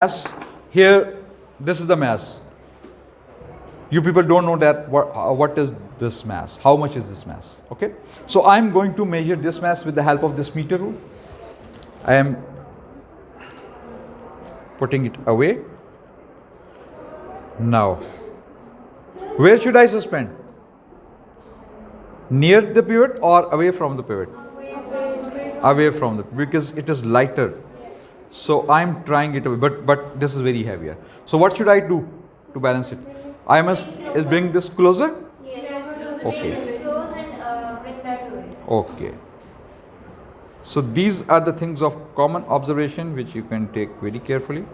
mass here. This is the mass. You people don't know that what is this mass, how much is this mass. Okay, so I'm going to measure this mass with the help of this meter rule. I am putting it away. Now where should I suspend? Near the pivot or away from the pivot? Away from the, because it is lighter. So I'm trying it away, but this is very heavier. So what should I do to balance it? I must bring this closer. Okay. Okay. So these are the things of common observation which you can take very carefully.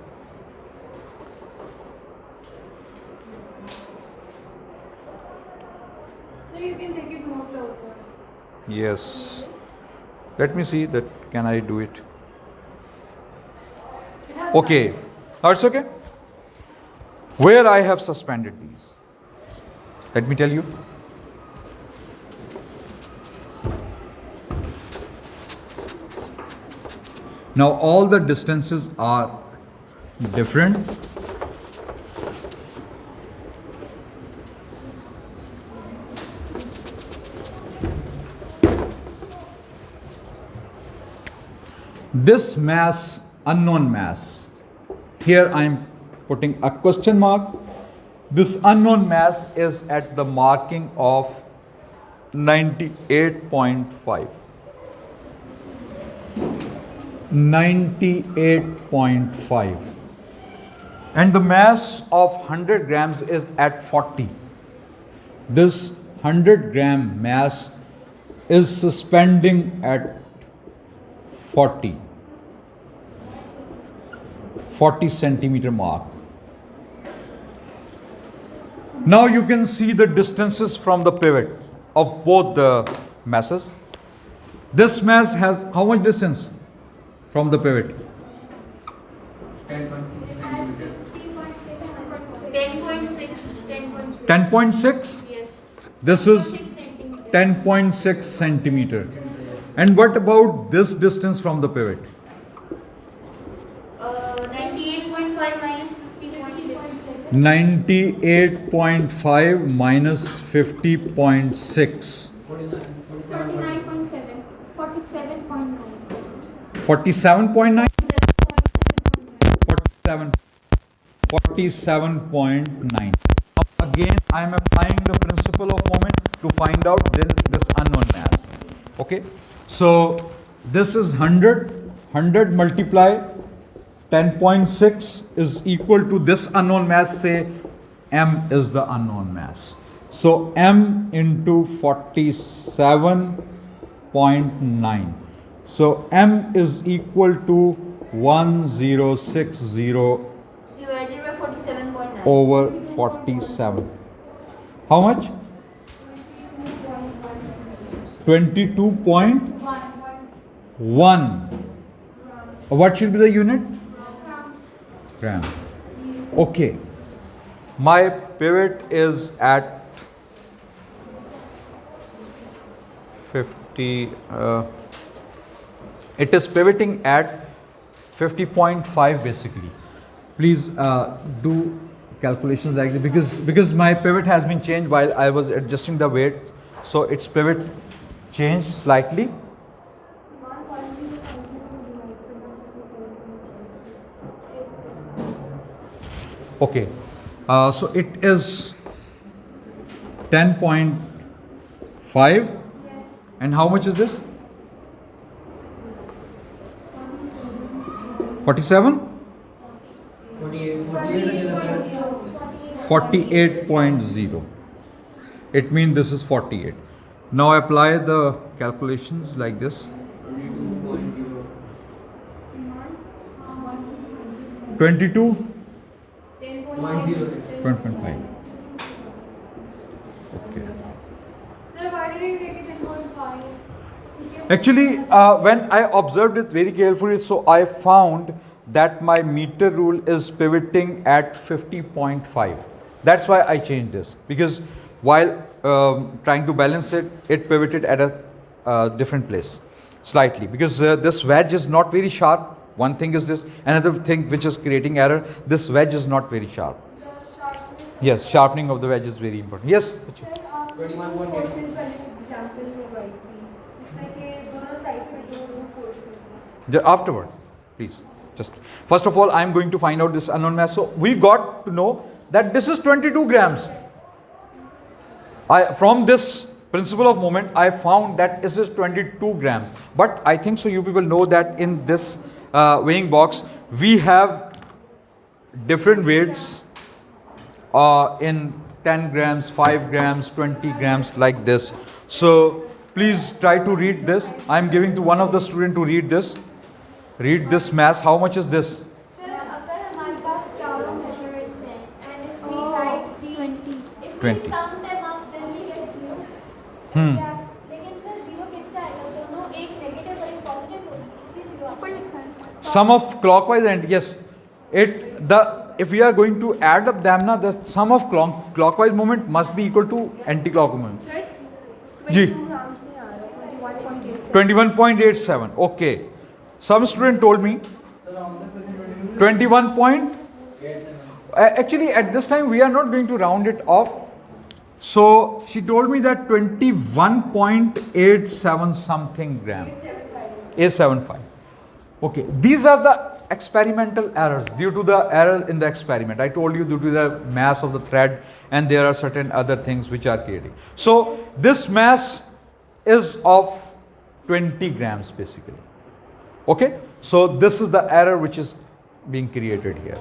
So you can take it more closer. Yes. Let me see that can I do it. Okay. Now it's okay. Where I have suspended these. Let me tell you. Now all the distances are different. This mass, unknown mass, here I am putting a question mark. This unknown mass is at the marking of 98.5. 98.5. And the mass of 100 grams is at 40. This 100 gram mass is suspending at 40 centimeter mark. Now you can see the distances from the pivot of both the masses. This mass has how much distance from the pivot? 10.6. Yes. This is 10.6 centimeter. And what about this distance from the pivot? 98.5 minus 50.6. 98.5 minus 50.6. 49.7. 47.9. 47.9? 47.9. Now again I am applying the principle of moment to find out this unknown mass. Okay, so this is 100 multiply 10.6 is equal to this unknown mass. Say m is the unknown mass, so m into 47.9, so m is equal to 1060 Divided by 47.9. over 47. How much? 22.1. What should be the unit? Grams. Okay. My pivot is at 50. It is pivoting at 50.5 basically. Please do calculations like this because my pivot has been changed while I was adjusting the weight, so its pivot changed slightly. Okay, so it is 10.5, and how much is this? 47? 48.0. It means this is 48. Now apply the calculations like this. 22. 10.5. Okay. Sir, why did you take it in 1.5? Actually, when I observed it very carefully, so I found that my meter rule is pivoting at 50.5. That's why I changed this, because while trying to balance it, it pivoted at a different place slightly, because this wedge is not very sharp. One thing is this. Another thing which is creating error, this wedge is not very sharp. The sharpness. Yes, sharpening of the wedge is very important. Yes. Sir, आप 21.8 forces वाले example provide की इसमें के दोनों side पे दो forces Afterward, please. Just first of all, I am going to find out this unknown mass. So we got to know that this is 22 grams. From this principle of moment, I found that this is 22 grams. But I think so you people know that in this weighing box, we have different weights in 10 grams, 5 grams, 20 grams like this. So please try to read this. I am giving to one of the student to read this. Read this mass. How much is this? Sir, अगर हमारे पास चारों measurements हैं and if we write the 20 if we 20. sum them up then we get 0 लेकिन sir 0 कैसे आएगा दोनों एक negative और एक पॉजिटिव होगी इसलिए 0 ऊपर लिखा है Sum of clockwise and yes, if we are going to add up them na, the sum of clockwise moment must be equal to anti-clockwise moment. Ji 22 grams नहीं आ रहा 21.8 21.87. Okay. Some student told me 21 point. Actually, at this time we are not going to round it off. So she told me that 21.87 something gram. 875. Okay. These are the experimental errors due to the error in the experiment. I told you due to the mass of the thread, and there are certain other things which are creating. So this mass is of 20 grams basically. Okay, so this is the error which is being created here.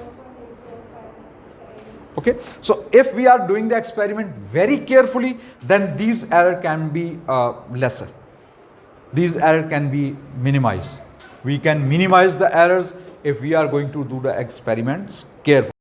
Okay, so if we are doing the experiment very carefully, then these error can be lesser. These error can be minimized. We can minimize the errors if we are going to do the experiments carefully.